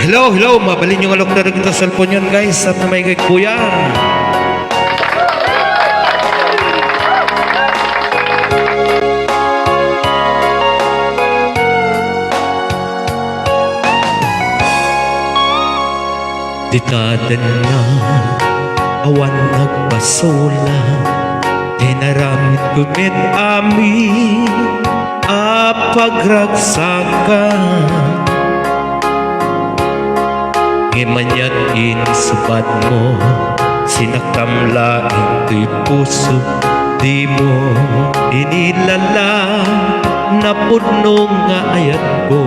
Hello, hello. Mabalin yung alok na rin sa cellphone yun, guys. At na may kay kuya. Di taden na awan nagpasula, tinaramit kumit amin apagragsakan. Ngimanyat inisubat mo, sinakamlaing to'y puso, di mo inilala, napuno nga ayat ko.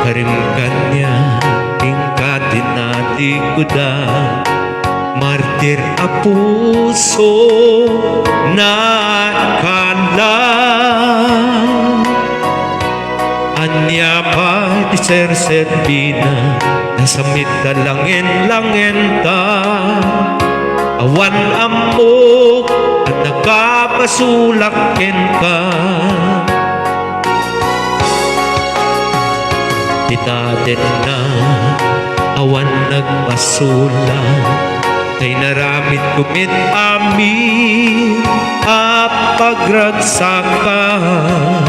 Karimkan niya, tingka dinati kuda, martir a puso na kala. Anya pa di ser-serbina, nasamit ka langin-langin ta. Awan amok at nakapasulakin ka. Di taden na awan nagpasula, kay naramit kumit amin apagragsakan.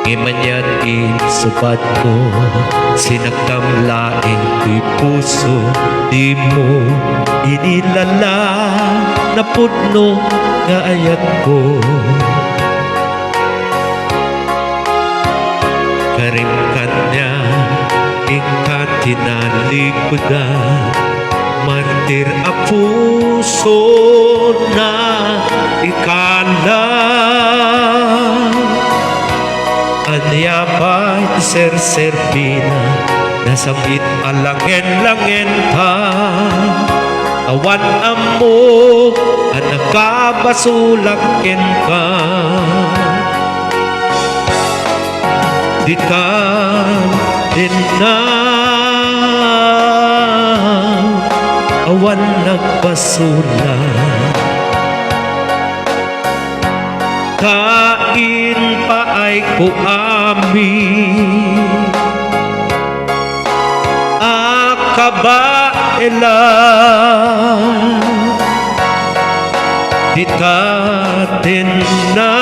Ngimanyat insupad mo, sinagkamlaing ko'y puso, di mo inilala, napudno nga ayat ko. Karimkan niya, ingkat tinalikuda, martir a puso na ikala. Anya pa ser-serbina, nasambit alangin-langin ka. Awan amok at nakabasulakin ka. Di ka din na awan nagpasula, kain pa ay kuamin akabaela. Di taten na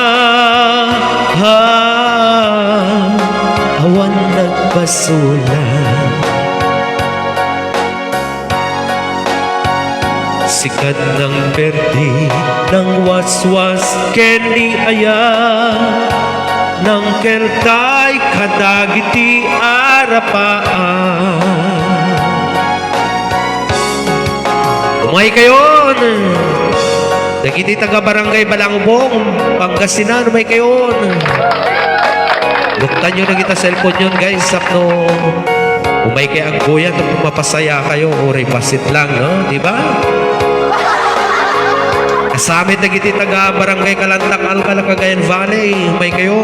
awan nagpasula, sikat ng perdi ng waswas keni aya, ng keltay kadagiti arapaan. Umay kayon dagiti taga barangay Balangubong, Pangasinan. Umay kayon, luktan nyo na kita cellphone yun, guys. Sakno umay kay ang kuya kung mapasaya kayo, oray pasit lang, no? Diba? Kasamit na giti taga barangay Kalantak, Alcala, Cagayan Valley. Umay kayo.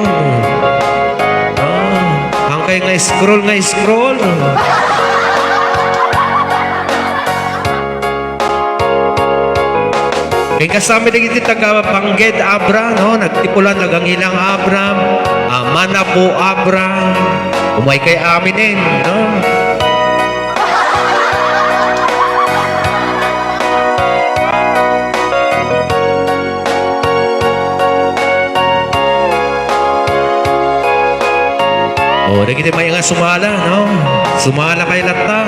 Ang kayo nga scroll. Kaya kasamit na giti taga Pangged Abra, no? Nagtipulan lagang ilang Abram, Manapo Abra. Umay kay aminin, no? O, nagiti may nga sumala, no? Sumala kay lata.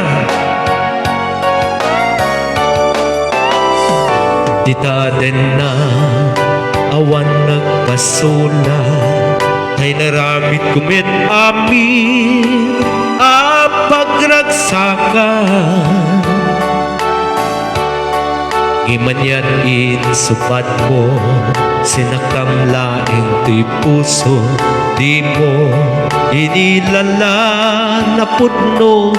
Di taden na awan nagpasula, kay naramit kumit amin apagragsakan. Ngimanyat insupad mo, sinakamlaing to'y puso, di mo inilala, napudno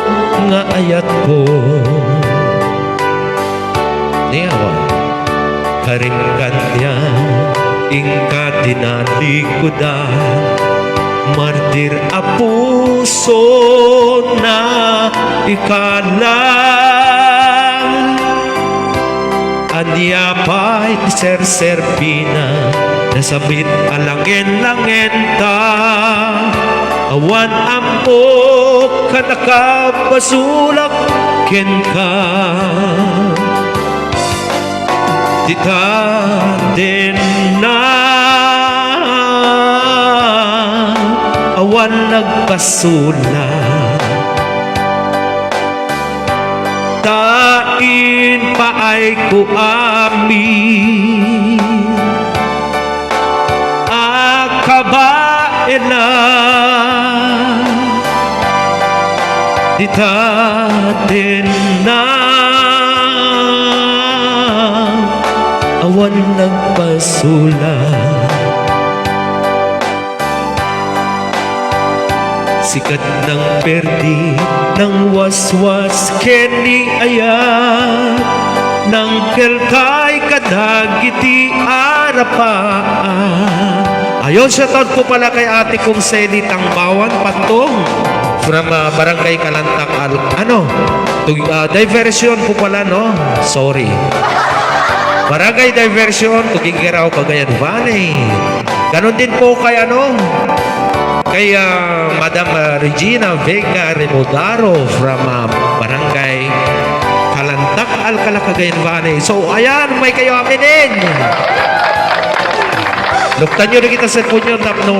nga ayat ko. Niyawan, karimkan niya, ingka dinalikuda, martir a puso na ikala. Anya pa'y ser-serbina, nasabit alangin-langin ta, awan amok ka nakapasulak ken ka. Dita din na awan nagpasulak, tain pa ay ko amin akabae na. Dita din na awan nagpasulat, sikat ng perdi ng waswas keni ayat ng kelkay kadagiti arapaan. Ayun, shoutout po pala kay ate kong Seli Tangbawan Patong from Barangay Kalantak diversion po pala, no? Sorry. Barangay Diversion, Tugigaraw, Cagayan Valley. Ganon din po kay kay Madam Regina Vega Remodaro from Barangay Kalantak, Alcala, Cagayan Valley. So, ayan, may kayo aminin. Luktan nyo na kita sa po nyo, tapno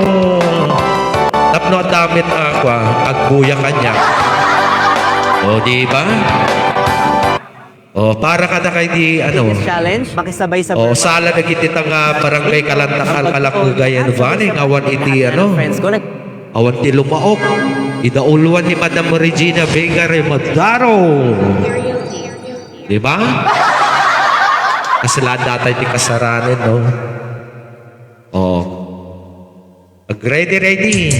at damit ako, agbuya kanya. O, di ba? O, para ka na kay di, challenge, makisabay sa sala na kititang Barangay Kalantak, Alcala, Cagayan Valley. Awan iti, friends ko, awan ti lumaok. Idauluan ni Madam Regina Vega Remodaro. Di ba? Kasi lahat data iti kasaranin, no? Ready.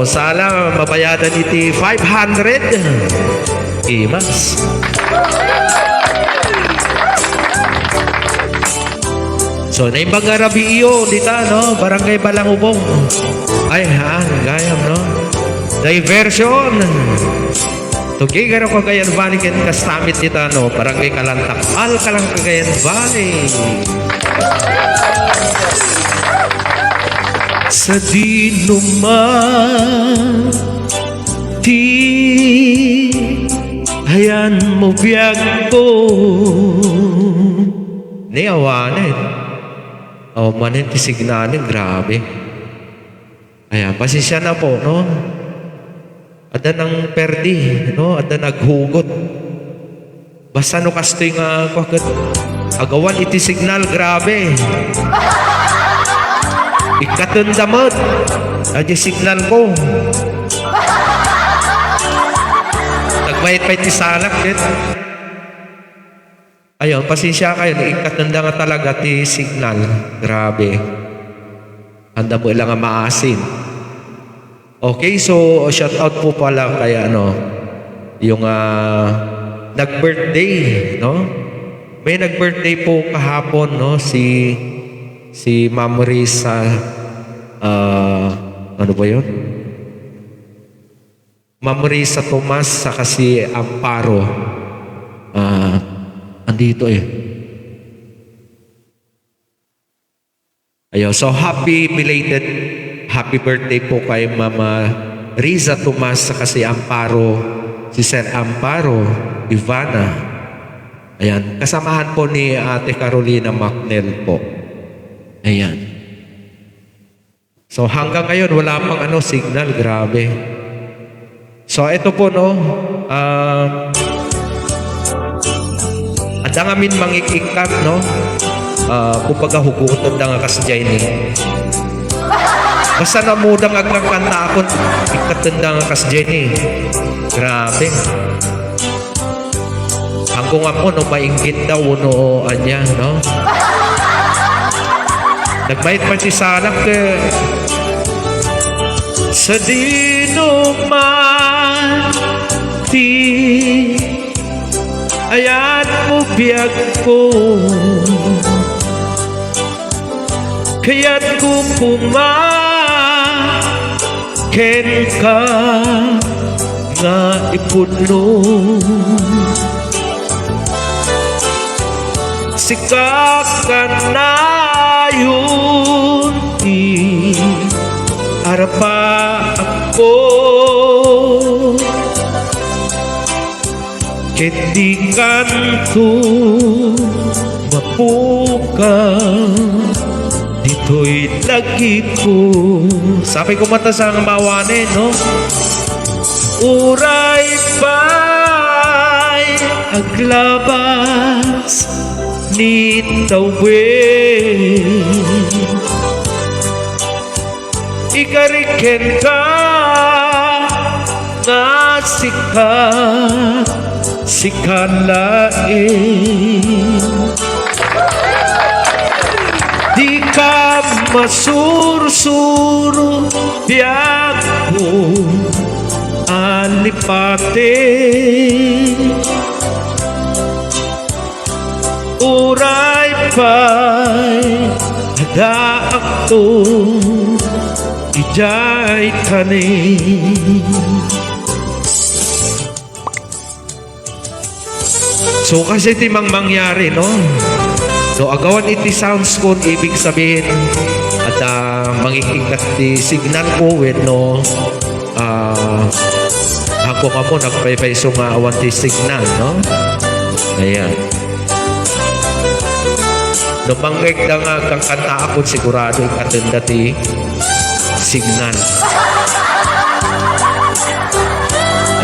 Sala, mabayadan iti 500. Imas. So, naimbang arabi iyo, dita, no? Barangay Balangubong. Ay, gayam, no? Diversion. Tugigaraw, Cagayan Valley, ken kastamit dita, no? Barangay Kalantak, Alcalang, Cagayan Valley. Sa dinuman ti hayan mo biyag ko ni awanin manin ti signanin, grabe. Ayan, pasisya na po, no? Ada nang perdi, no? Ada naghugot. Basta no kastoy nga agawan iti signal, grabe. Ikatundamot. Adya signal ko. Nagbayit-bayit ti salak din. Ayun, pasensya kayo. Ikatunda nga talaga ti signal. Grabe. Handa mo ilang maasin. Okay, so shout out po pala kay yung nag-birthday, no? May nag-birthday po kahapon, no? Si Ma'am Risa, ano ba yun? Ma'am Risa Tomas, saka si Amparo. Andito Ayun, so happy birthday po kay Mama Risa Tomas, saka si Amparo, si Sir Amparo Ivana. Ayan, kasamahan po ni Ate Carolina Macnel po. Ayan. So hanggang ngayon wala pang signal, grabe. So ito po, no, ada ngamin mangikikat, no, kumbaga hugutan da nga kasjay ni. Basta namudang aglang kanta akon ikatan da nga kasjay ni. Grabe. Hanggang ako no mainggit daw no anya, no. Nagbayit pa si Salak sa dinuman ti ayat mo biyag ko, kaya't ko ken ka nga ipuno sikak ka na dayon ti arapa ako ket di kanto mapuka dito'y lagi ko. Sabi ko mata sa mawanin, no? Uray pa'y aglabas ni tawin ikariken ka nga sikat lain di ka masursuro biyak ko alipate uray pa'y hadaak to ijay tanin. So kasi timang mangyari, no? So agawan iti sounds ko, ibig sabihin at mangikikat ti signal ko with no ako nga mo nagpaypayso nga awan ti signal, no? Ayan. No manggig na nga kang kanta ako sigurado ikatenda ti signal.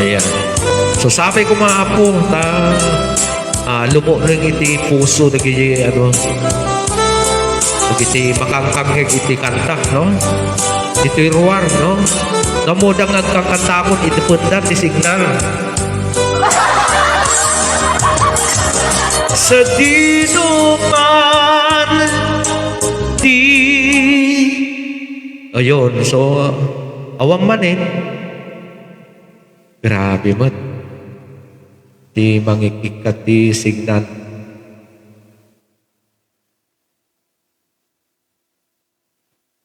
Ayan. So sabi ko mga apo lumo rin iti puso nagiti nagiti makangkangheg iti kanta, no? Iti ruwar, no? Namudang nagkakantakon iti pundan ti signal. Sa dino man di ayun, so awang manin grabe mat di mangikikat di signal.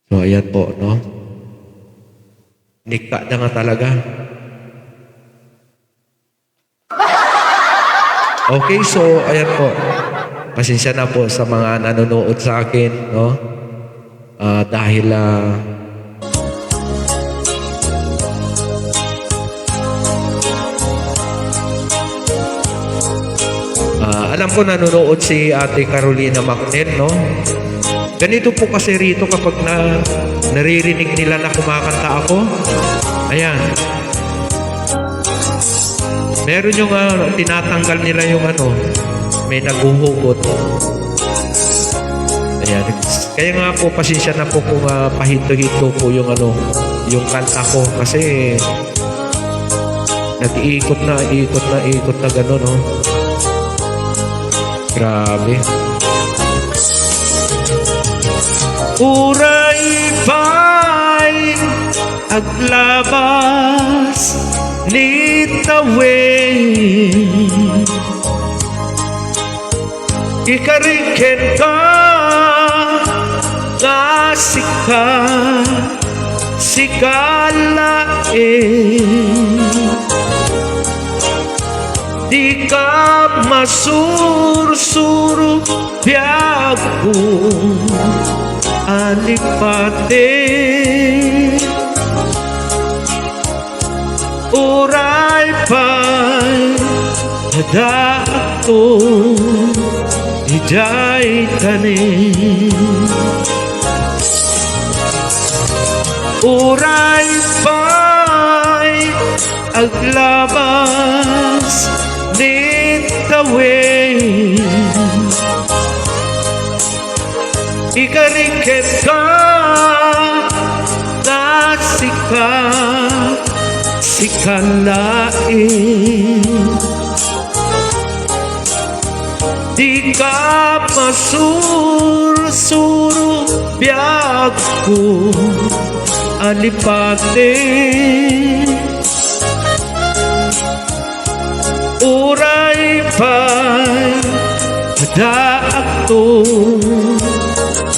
So ayan po, no? Nika na nga talaga. Okay, so ayan po. Pasensya na po sa mga nanonood sa akin, no? Dahil alam ko nanonood si Ate Carolina Macnel, no? Ganito po kasi rito kapag naririnig nila na kumakanta ako. Ayan. Meron yung tinatanggal nila yung may naguhugot. Ayan. Kaya nga po, pasensya na po kung pahinto-hinto po yung yung kanta ko. Kasi nag-iikot na gano'n, no? Grabe. Uray pa'y aglabas ni tawin ikariken ka nga sikalain di ka masursuro biyak ko alipate uray pa'y hadato ijay tanin uray pa'y aglabas ni tawin ikariken ka na sikalain di ka masursuro biyak ko alipate uray pa'y hadaak to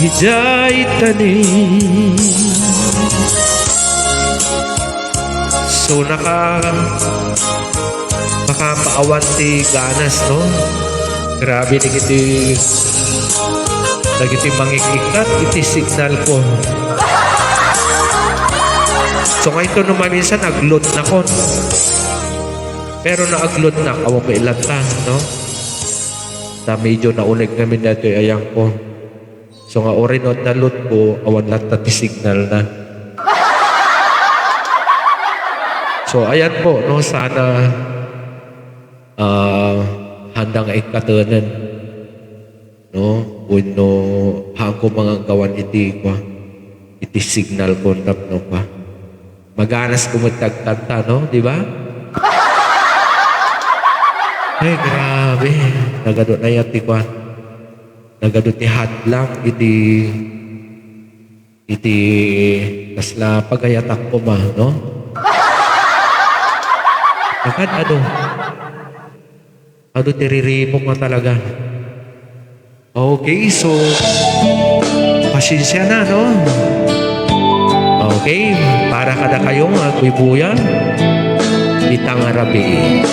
ijay tanin. So nakapaawan ti ganas, no? Grabe ni kiti Dagiti mangikikat, iti signal ko. So ngayon ito naman minsan, nag-load na ko. Pero na-upload na, awang may ilan ta, no? Na medyo naulig namin na ito, ayang ko. So nga orin na load ko, awan lang ti signal na. So ayan po, no, sana handang ikatanan, no, no, hangko mga gawan iti signal contact, no, pa. Maganas kumutagtagta, no, di ba? Ay, grabe. Nagadot na yati ko. Nagadot ni hadlang iti kasla pagayatak ko ma, no? Bakit ano tiriripok na talaga. Okay, so pasensya na, no? Okay, para kada kayong kuibuyan itang arabi.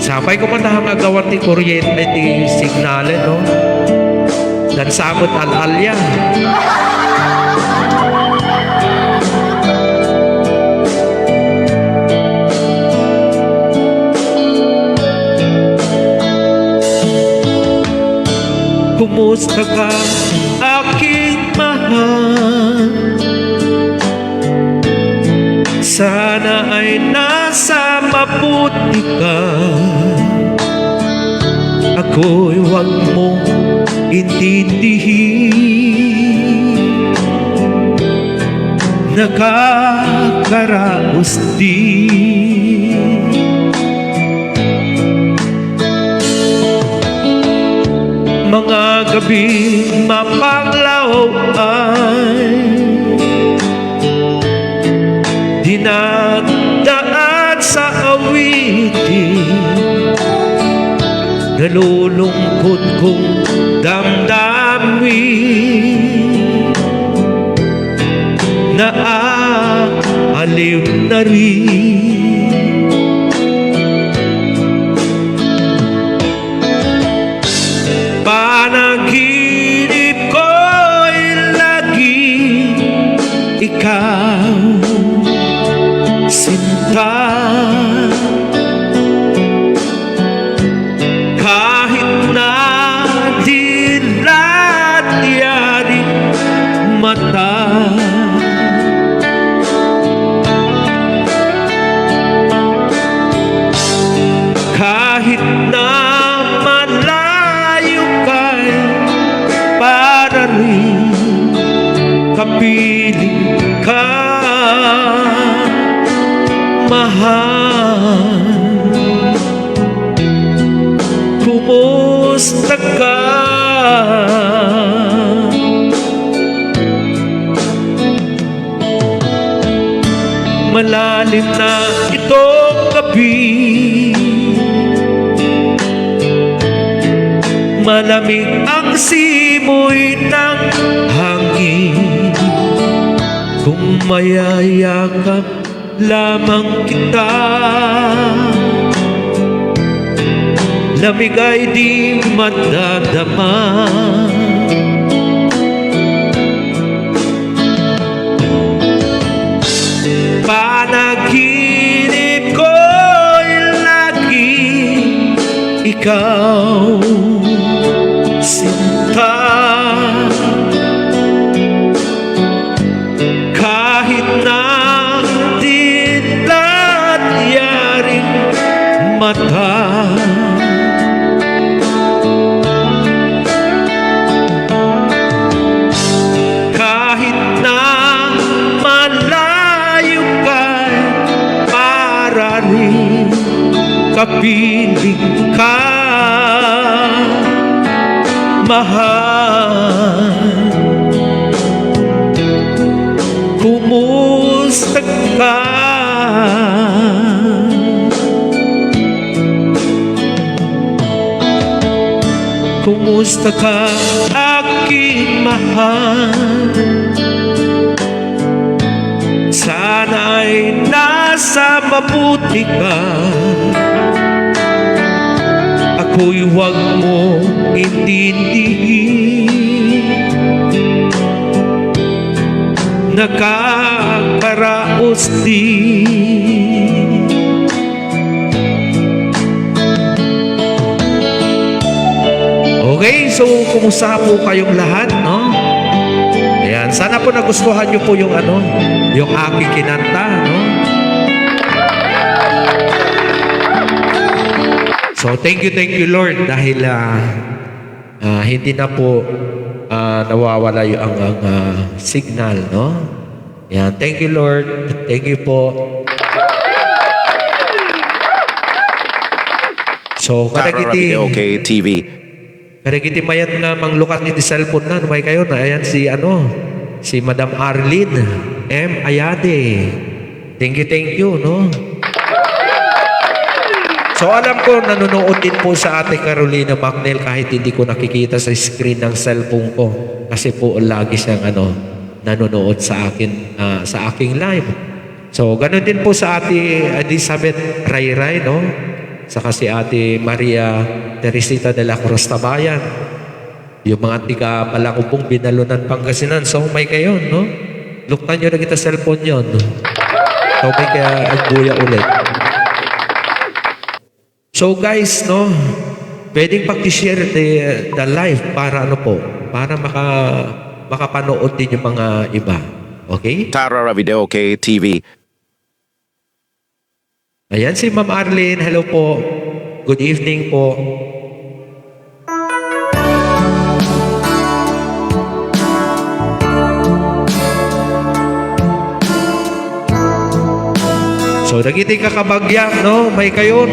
Sapay ko man tahang agawan ti kuryente ti signale, no? Dan samot al-alya. Kumusta ka, aking mahal? Sana ay nasa mabuti ka. Ako'y huwag mong intindihin. Nakakaraos din. Mga gabi mapaglaw ay dinadaan sa awitin. Nalulungkot kong damdamin, naaaliw na rin. Panaginip ko'y lagi ikaw, sinta. Kahit na dilat-yari mata, kahit na malayo kay para rin kapiling ka, mahal. Kumusta ka? Malalim na itong gabi, malamig ang simoy ng hangin. Kung mayayakap lamang kita, lamig ay di madadama. Panaginip ko'y lagi ikaw, sinta. Kahit na dilat-yaring mata, kahit na malayo ka, para rin kapiling ka, mahal. Kumusta ka? Kumusta ka, aking mahal? Sana'y nasa mabuti ka. ako'y huwag mo intindihin. Nakakaraos din. Okay, so kumusta po kayong lahat, no? Ayan, sana po nagustuhan niyo po yung yung aking kinanta, no? So thank you Lord dahil hindi na po nawawala yung signal, no? Ayan, thank you Lord. Thank you po. So kadagiti Okay, TV. kadagiti mayat nga manglukat ni cellphone na may kayo na ayan si Madam Arlene M. Ayade. Thank you, no? So alam ko nanonood din po sa Ate Carolina Macnel kahit hindi ko nakikita sa screen ng cellphone ko kasi po lagi siyang nanonood sa akin sa aking live. So ganoon din po sa Ate Elizabeth Rayray, no? Saka si Ate Maria Teresita de la Cruz Tabayan. Yung mga tiga Palakubong, Binalunan, Pangasinan. So may kayo, no? Luktan nyo na kita cellphone yun. So may kaya agbuya ulit. So guys, no, pwedeng pag-share the live para para makapanood din yung mga iba. Okay? Tara Video Okay, TV. Ayan si Ma'am Arlene. Hello po. Good evening po. So, nagiti kakabagyak, no? May kayon.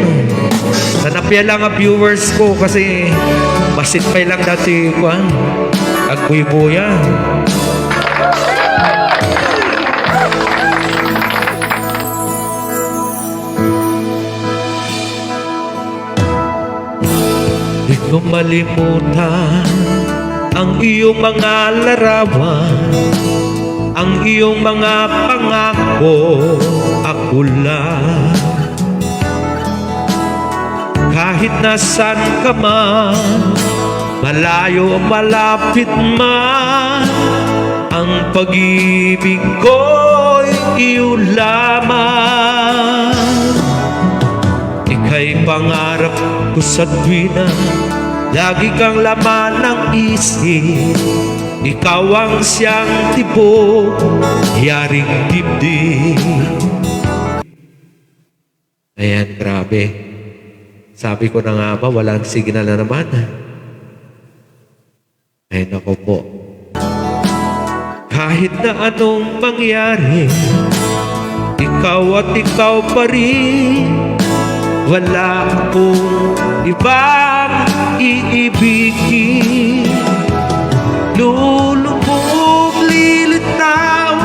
Nanapya lang ang viewers ko kasi masitpay lang dati ko, agbuy-buya. Di ko malimutan ang iyong mga larawan, ang iyong mga pangako, ako lang. Kahit nasan ka man, malayo o malapit man, ang pag-ibig ko'y iyo lamang. Ika'y pangarap ko sa tuwina, lagi kang laman ng isip. Ikaw ang siyang tibok, yaring dibdib. Ayan, grabe. Sabi ko na nga ba, walang signal na naman. Ay, nako po. Kahit na anong mangyari, ikaw at ikaw pa rin. Wala akong ibang iibigin. Lulubog, lilitaw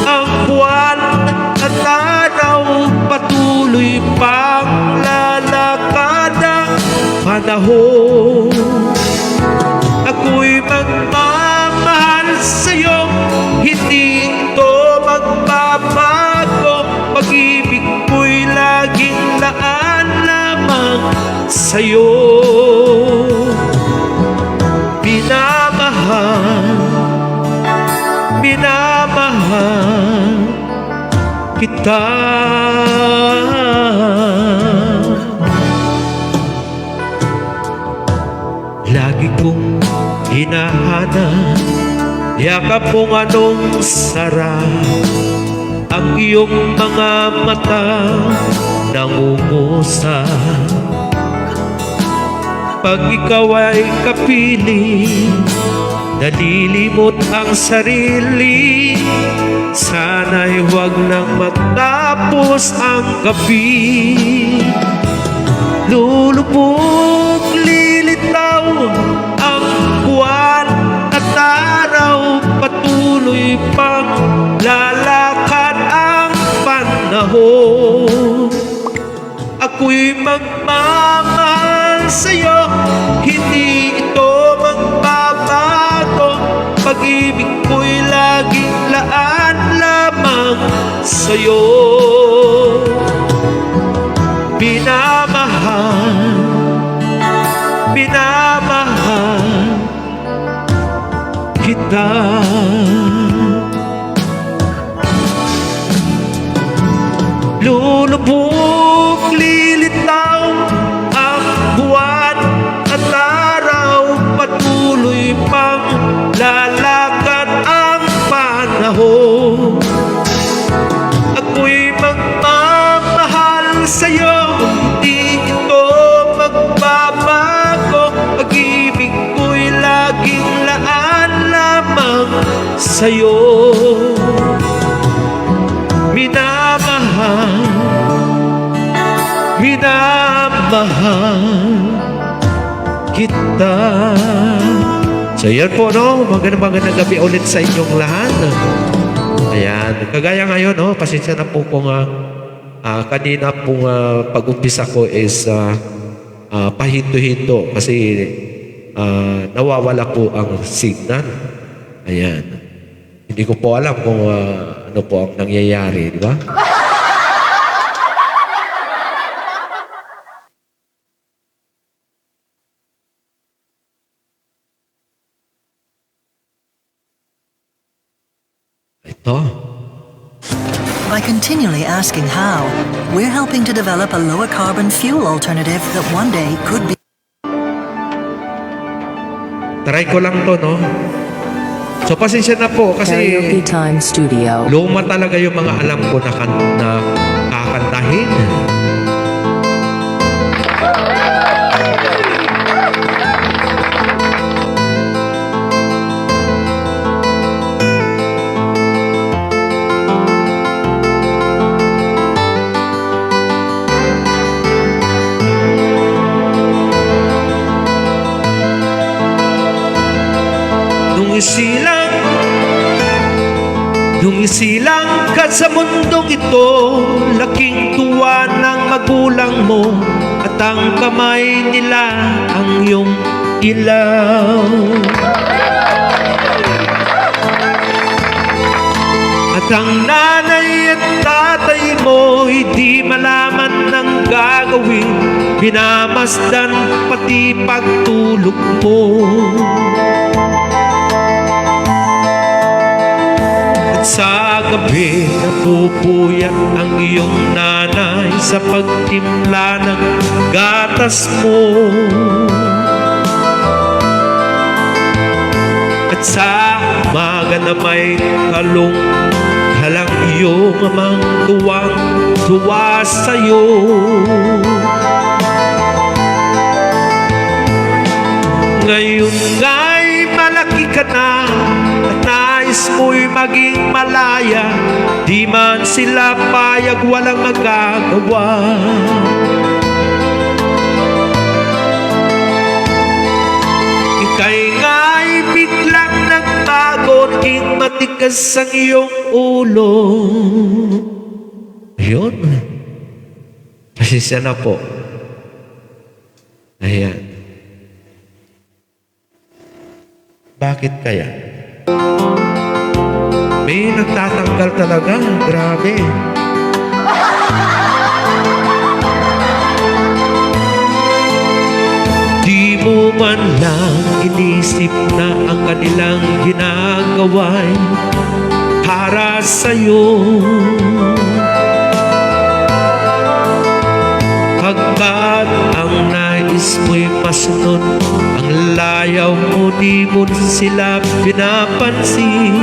ang buwan at araw, patuloy pang lalakad ang panahon. Ako'y magmamahal sa'yo, hindi ito magbabago. Pag-ibig ko'y laging laan lamang sa'yo. Minamahal kita. Lagi kong hinahanap, yakap mong anong sarap, ang iyong mga mata nangungusap. Pag ikaw ay kapiling, nalilimot ang sarili. Sana'y huwag nang matapos ang gabi. Lulubog, lilitaw ang buwan at araw, patuloy pang lalakad ang panahon. Ako'y magmamahal sa'yo, hindi ito magbabago. Pag-ibig ko'y laging laan lamang sa'yo. Minamahal kita. Lulubog, lilitaw ang buwan at araw, patuloy pang lalakad ang panahon. Ako'y magmamahal sa'yo, hindi ito magbabago. Pag-ibig ko'y laging laan lamang sa'yo. Minamahal, minamahal kita. So yan po, no? Magandang gabi ulit sa inyong lahat. Ayan, kagaya ngayon, no? Pasensya na po kung kanina pong pag-umpisa ko is pahinto-hinto kasi nawawala po ang signal. Ayan. Hindi ko po alam kung ano po ang nangyayari, di ba? Ito. By continually asking how, we're helping to develop a lower carbon fuel alternative that one day could be. Try ko lang to, no? So, pasensya na po kasi Karaoke Time Studio. luma talaga yung mga alam ko na kakantahin. Nung isilang ka sa mundong ito, laking tuwa ng magulang mo, at ang kamay nila ang iyong ilaw. At ang nanay at tatay mo, hindi malaman ng gagawin, minamasdan pati pagtulog mo. Sa gabi napupuyat ang iyong nanay sa pagtimpla ng gatas mo. At sa umaga na may kalong halang iyong amang tuwang-tuwa sa'yo. Ngayon nga'y malaki ka na, nais mo'y maging malaya, di man sila payag, walang magagawa. Ika'y nga'y biglang nagbago, naging matigas ang iyong ulo. Ayun. Pasensya na po. Ayan. Bakit kaya? May nagtatanggal talaga. Grabe. Di mo man lang inisip na ang kanilang ginagawa'y para sa'yo. Pagkat ang nais mo'y masunod ang layaw mo, di mo sila pinapansin.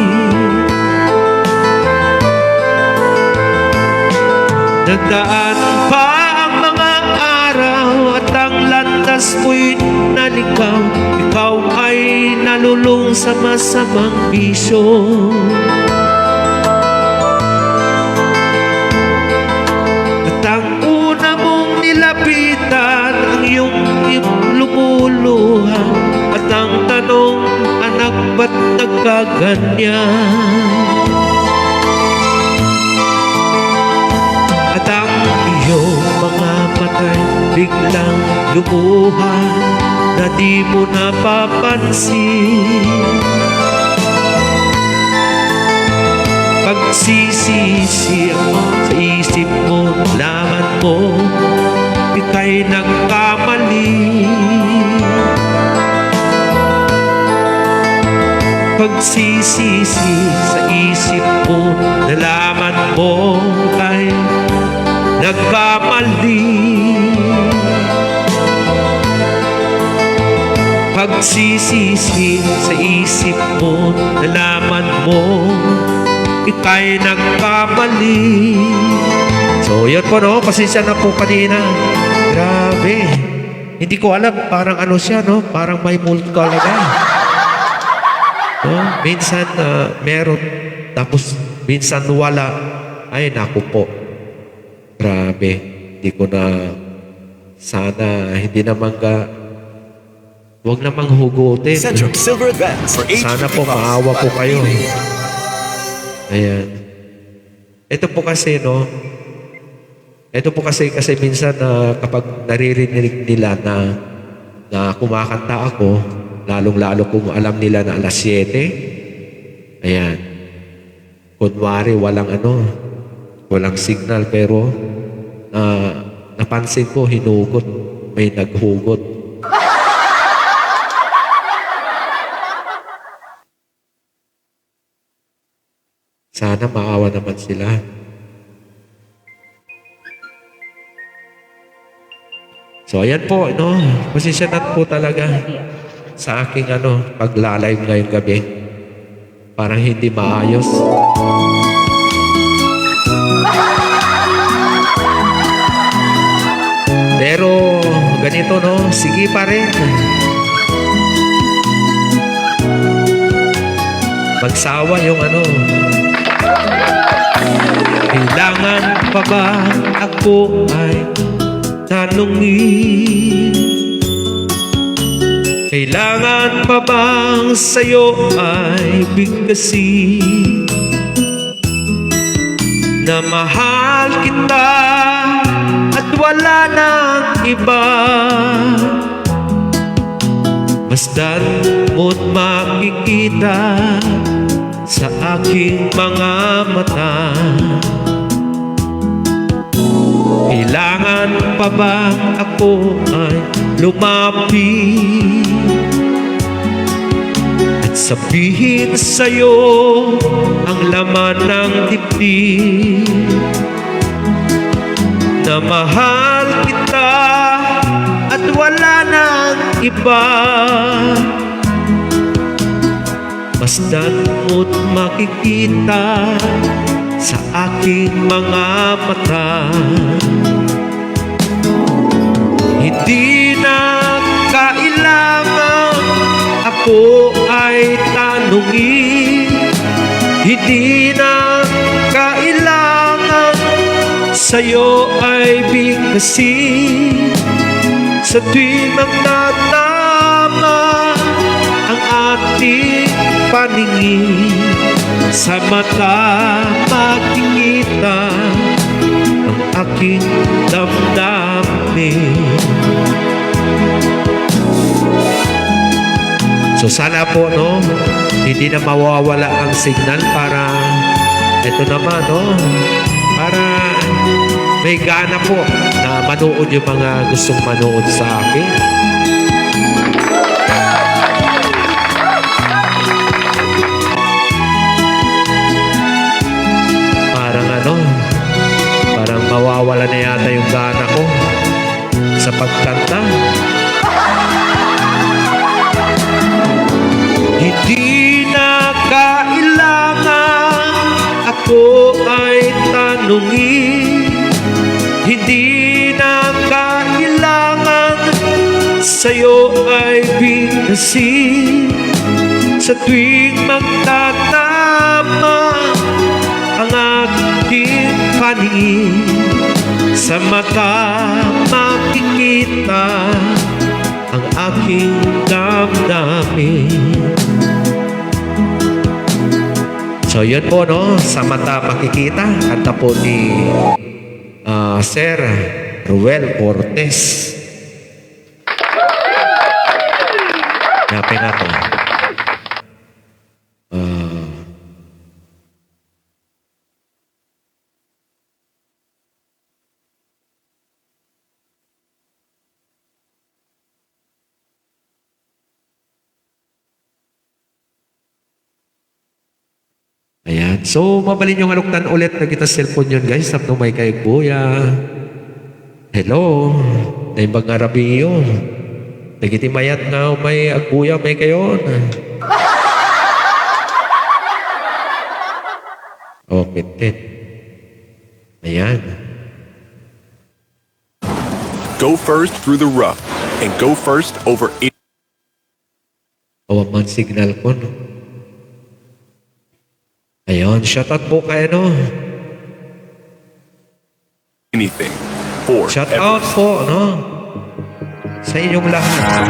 Nagdaan pa ang mga araw at ang landas mo'y naligaw. Ikaw ay nalulung sa masamang bisyo. At ang una mong nilapitan ang iyong lumuluha. At ang tanong, anak, ba't nagkaganyan? At ang iyong mga matay biglang lumuha na di mo napapansin. Pagsisisi sa isip mo, laman mo, ika'y nagkamali. pagsisisi sa isip ko, nalaman mo ay nagkamali. Pagsisisi sa isip mo, nalaman mo ika'y nagkamali. So yun po no, pasensya na po kanina. Grabe. Hindi ko alam, parang ano siya no, parang may multo talaga. No? Minsan meron, tapos minsan wala. Ay naku po. Grabe. Hindi ko na, sana hindi naman huwag namang hugutin. Centrum Silver Advance for Sana po 855 maawa po kayo. TV. Ayan. Ito po kasi, no? Ito po kasi minsan kapag naririnig nila na kumakanta ako, lalong-lalo kung alam nila na alas 7, ayan. Kunwari, walang signal, pero napansin ko, hinugot, may naghugot. Sana maawa naman sila. So, ayan po, no? Pasensya na po talaga sa aking pagla-live ngayong gabi. Parang hindi maayos. Pero, ganito, no? Sige pa rin. Magsawa yung kailangan pa ba ako ay tanungin? Kailangan pa bang sa'yo ay bigkasin? Na mahal kita at wala nang iba. Basta't mo't makikita sa aking mga mata. Kailangan pa ba ako ay lumapit at sabihin sa'yo ang laman ng dibdib? Na mahal kita at wala nang iba. Basta't mo't makikita sa aking mga mata. Hindi na kailangan ako ay tanungin. Hindi na kailangan sa'yo ay bigkasin. Sa tuwing magtatama ang ating paningin, sa mata makikita ang aking damdamin. So sana po, no, hindi na mawawala ang signal para ito naman, no, para may gana po na manood yung mga gustong manood sa akin. Parang mawawala na yata yung gana ko sa pagkanta. Hindi na kailangan ako ay tanungin. Hindi na kailangan sa'yo ay bigkasin. Sa tuwing magtatama ang aking paningin, sa mata makikita ang aking damdamin. So yun po, no, sa mata makikita, kanta po ni Sir Ruel Cortez. Napin na to. Ayan. So, mabalin yung aluktan ulit na kita cellphone yun, guys. Tapno may kay kuya. Hello. Naibang arabi yun. Nagiti mayat nga may agkuya may kayon. Oh, pitin. Ayan. Go first through the rough and go first over O, man signal ko, no? Ayun, shoutout po kayo, no? anything. For Shoutout po, no? Sa inyong lahat.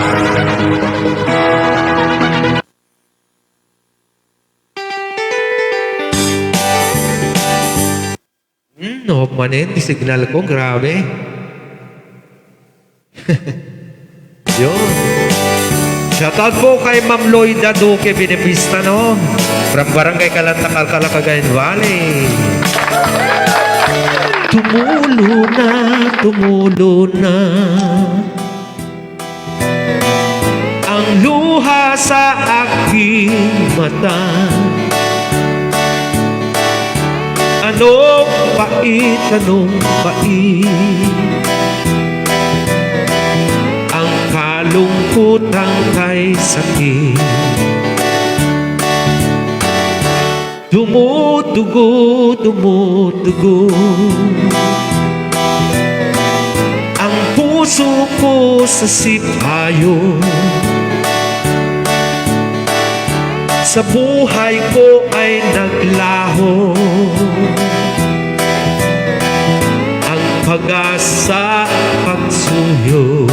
No, manin, signal ko, grabe. Yun. Shoutout po kay Ma'am Lloyda Duque Binipista, no? From Barangay Kalanta, Calcala, Cagayan Valley. Tumulo na ang luha sa aking mata. Anong pait, ang kalungkutan kay sakit. Dumudugo ang puso ko sa sipayo. Sa buhay ko ay naglaho ang pag-asa pagsuyo.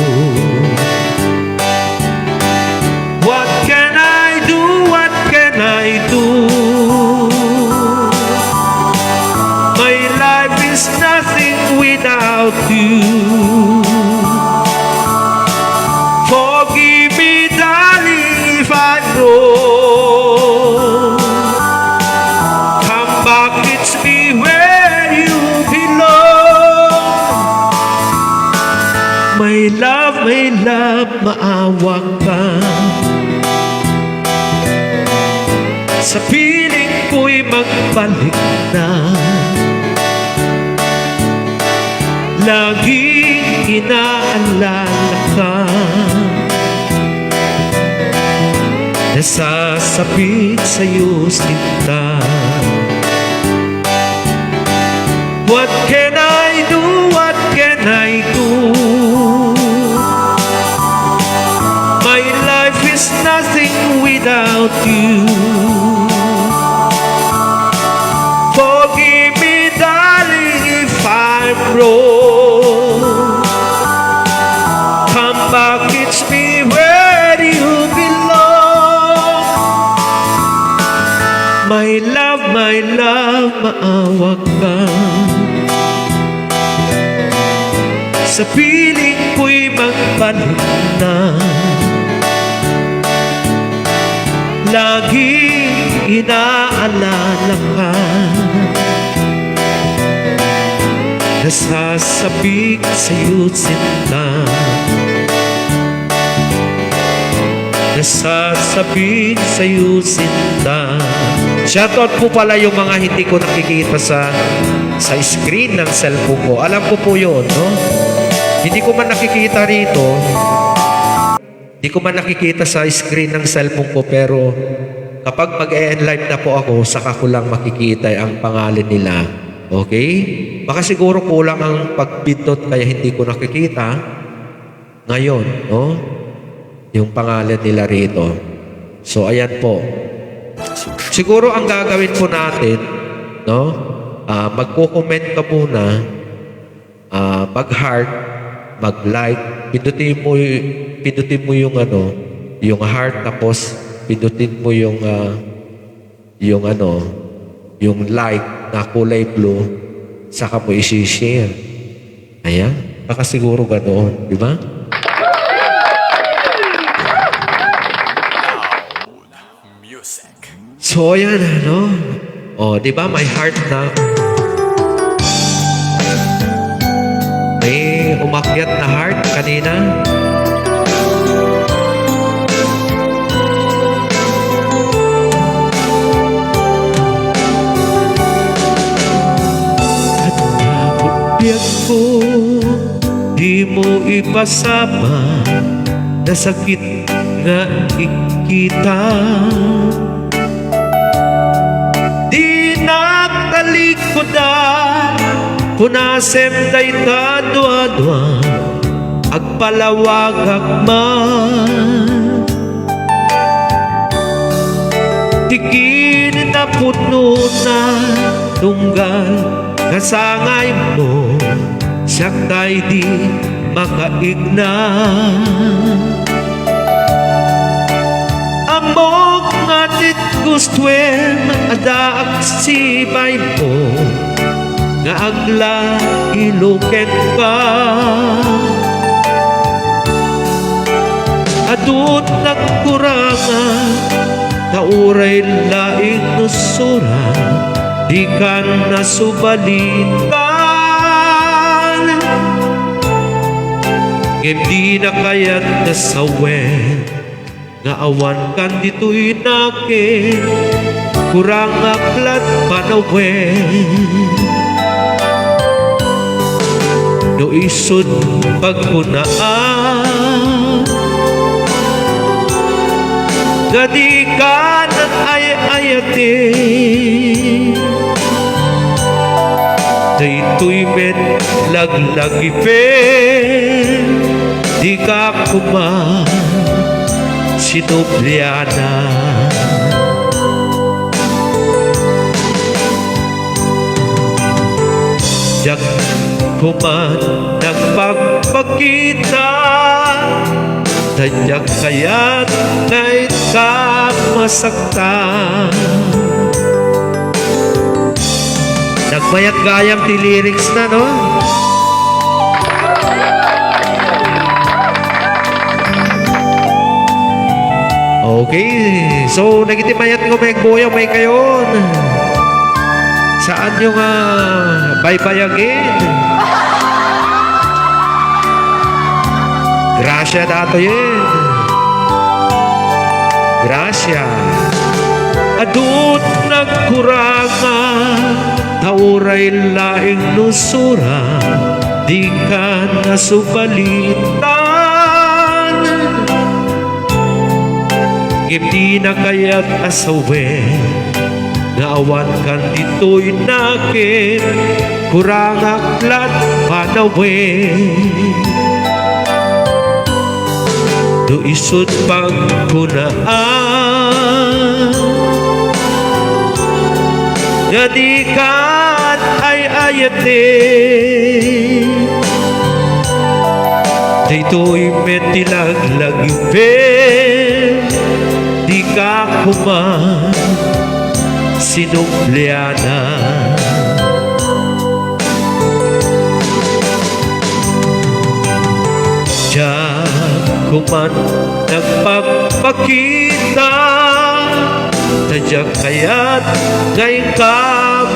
What can I do? What can I do? My life is nothing without you. Forgive me, darling, if I know. Come back, it's me where you belong. My love, maawa ka. Sa piling ko'y magbalik na. Laging inaalala ka. Nasasapit sa'yo sinta. What can I do? What can I do? My life is nothing without you. Forgive me, darling, if I'm wrong. Come back, it's me where you belong. My love, maawa ka. Sa piling ko'y magbalik na. Laging inaalala ka. Nasasabik sa'yo sinta. Nasasabik sa'yo sinta. Shoutout po pala yung mga hindi ko nakikita sa screen ng cellphone ko. Alam ko po yun, no? Hindi ko man nakikita rito. Hindi ko man nakikita sa screen ng cellphone ko, pero kapag mag-e-end live na po ako, saka ko lang makikita ang pangalan nila. Okay? Baka siguro kulang ang pagpindot kaya hindi ko nakikita. Ngayon, no? Yung pangalan nila rito. So, ayan po. Siguro ang gagawin po natin, no? Magko-comment ka muna, mag-heart, mag-like, pindutin mo yung yung heart, tapos pindutin mo yung like na kulay blue, saka mo i-share. Ayan, baka siguro ganoon, di ba? So, ayan, O, di ba, may heart na. May umakyat na heart kanina. mo ipasama na sakit nga ikita. Di nagtalikodan punasem day kadwa-dwa agpalawag agman. Tikin na puno na tunggal kasangay mo saktay di makaigna. Amok ngatit gustwen adak sibay mo nga agla iluken ka. Adut nagkurangan kauray laing nusura di ka nasubalitan. Ngem di na kayat nasawen nga awan kan dito'y nakin kurang aklat panawen. No isod pagkunaan gadikan ay ayatin. Daytoy met laglagipen di ka kuman sinubliana. Jak kuman nagpagpakita tadyak kaya't kahit ka masaktan. Nagmayat gayam ti lyrics na, no? Okay, so nagitimayat ko may boya may kayon. Saan yung baybayagin? Gracia dato yun. Gracia. Adut nagkurangan tauray laing nusura di ka nasubalitan. Ngem na kaya't asawen nga awan kan dito'y nakin kurang aklat panawen. No isod pagkunaan nga di kat ay ayatin. Dito'y metilaglagipen di ka kuman sinubliana. Diyan kuman nagpagpakita tadyak kaya't ngayon ka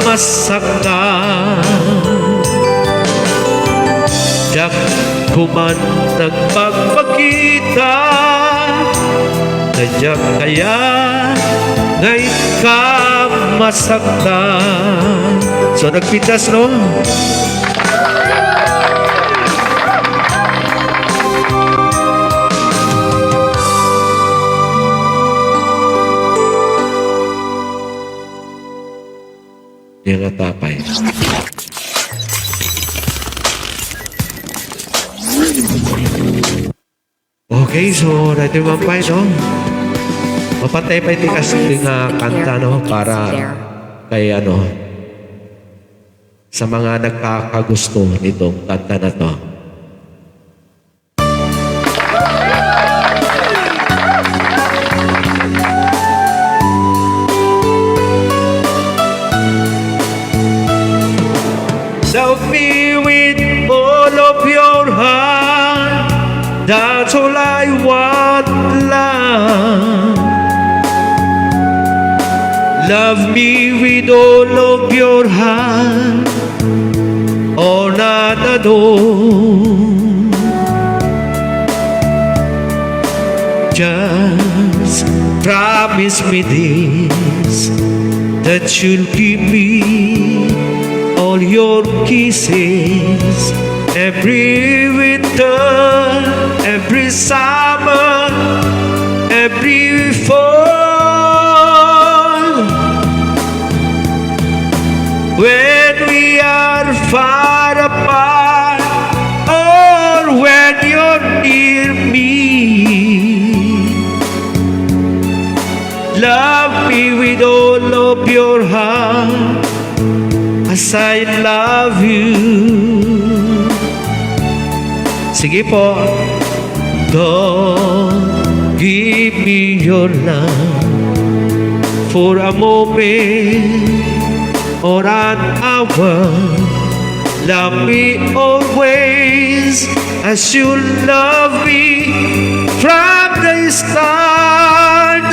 masaktan. Diyan kuman nagpagpakita tadyak kaya't ngayon ka masaktan. So nagpitas, no? Yang natapay. Okay, so dito mampay, no? Mapatay pa iti kasi nga kanta, no? Para kay ano sa mga nagkakagusto nitong kanta na to. Love me with all of your heart, that's all I want, love. Love me with all of your heart, or not at all. Just promise me this, that you'll give me all your kisses every winter winter, every summer, every fall. When we are far apart, or when you're near me, love me with all of your heart, as I love you. Sige po. Don't give me your love for a moment or an hour. Love me always as you love me from the start,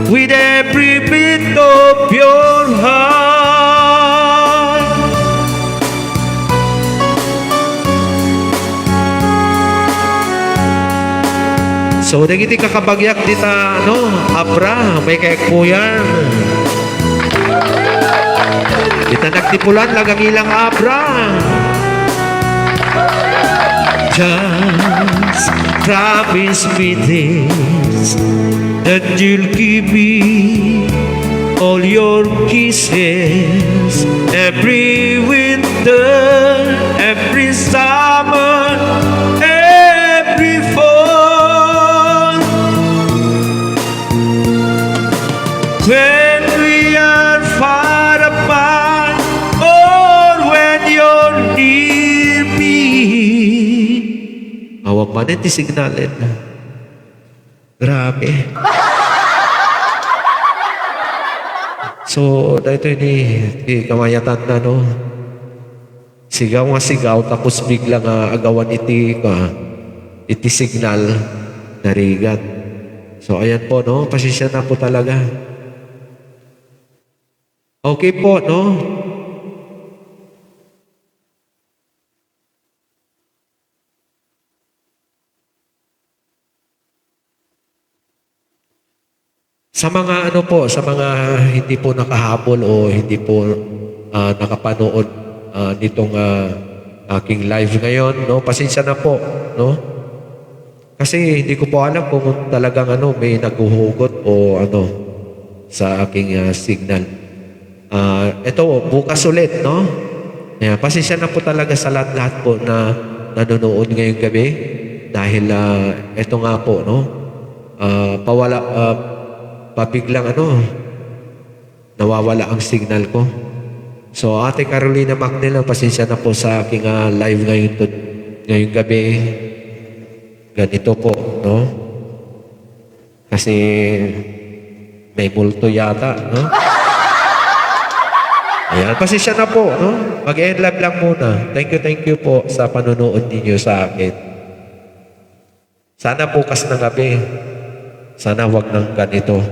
with every beat of your heart. So, nagiti kakabagyak dita, Abra, may kayak po yan. Dita nagtipulan, lagang ilang Abra. Just promise me this, that you'll give me all your kisses, every winter, every summer, every fall. When we are far apart, or when you're near me. Awag man ti signalin. Grabe. So, dahito ni kamayatan na, sigaw nga sigaw, tapos bigla nga agawan iti signal na rigat. So, ayan po, pasensya na po talaga. Okay po, Sa mga sa mga hindi po nakahabol o hindi po nakapanood nitong aking live ngayon, pasensya na po, Kasi hindi ko po alam kung talagang may naghuhugot o sa aking signal. Ito, bukas ulit, Ayan, pasensya na po talaga sa lahat-lahat po na nanonood ngayong gabi dahil ito nga po, pabiglang nawawala ang signal ko. So, Ate Carolina Macnel, pasensya na po sa aking live ngayong gabi. Ganito po, Kasi may multo yata, Ayan, pasensya na po, Mag-end live lang muna. Thank you po sa panonood ninyo sa akin. Sana bukas ng gabi. Sana wag ng ganito.